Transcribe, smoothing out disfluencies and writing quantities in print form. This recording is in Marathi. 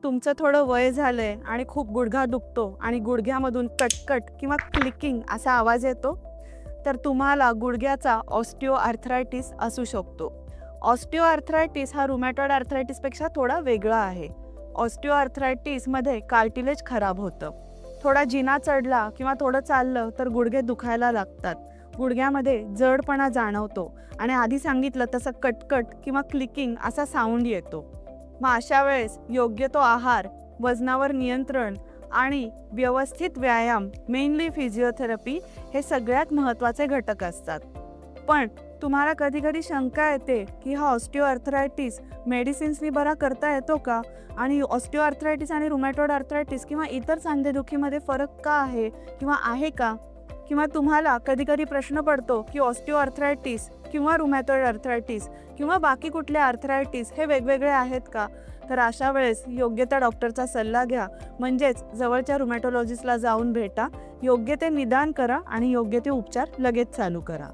तुमचं थोडं वय झालंय आणि खूप गुडघा दुखतो आणि गुडघ्यामधून कटकट किंवा क्लिकिंग असा आवाज येतो, तर तुम्हाला गुडघ्याचा ऑस्टिओआर्थरायटिस असू शकतो. ऑस्टिओआर्थरायटिस हा रुमॅटॉइड आर्थरायटिसपेक्षा थोडा वेगळा आहे. ऑस्टिओआर्थरायटिसमध्ये कार्टिलेज खराब होतं. थोडा जिना चढला किंवा थोडं चाललं तर गुडघे दुखायला लागतात. गुडघ्यामध्ये जडपणा जाणवतो आणि आधी सांगितलं तसं कटकट किंवा क्लिकिंग असा साऊंड येतो. मग अशा वेळेस योग्य तो आहार, वजनावर नियंत्रण आणि व्यवस्थित व्यायाम, मेनली फिजिओथेरपी हे सगळ्यात महत्त्वाचे घटक असतात. पण तुम्हाला कधी कधी शंका येते की हा ऑस्टिओआर्थरायटिस मेडिसिन्सनी बरा करता येतो का, आणि ऑस्टिओआर्थरायटिस आणि रुमॅटॉइड आर्थरायटिस किंवा इतर सांधेदुखीमध्ये फरक का आहे किंवा आहे का, किंवा तुम्हाला कधी कधी प्रश्न पडतो की ऑस्टिओआर्थरायटिस किंवा रुमॅटॉइड आर्थरायटिस किंवा बाकी कुठले आर्थरायटिस हे वेगवेगळे आहेत का. तर अशा वेळेस योग्य त्या डॉक्टरचा सल्ला घ्या, म्हणजेच जवळच्या रुमॅटॉलॉजिस्टला जाऊन भेटा, योग्य ते निदान करा आणि योग्य ते उपचार लगेच चालू करा.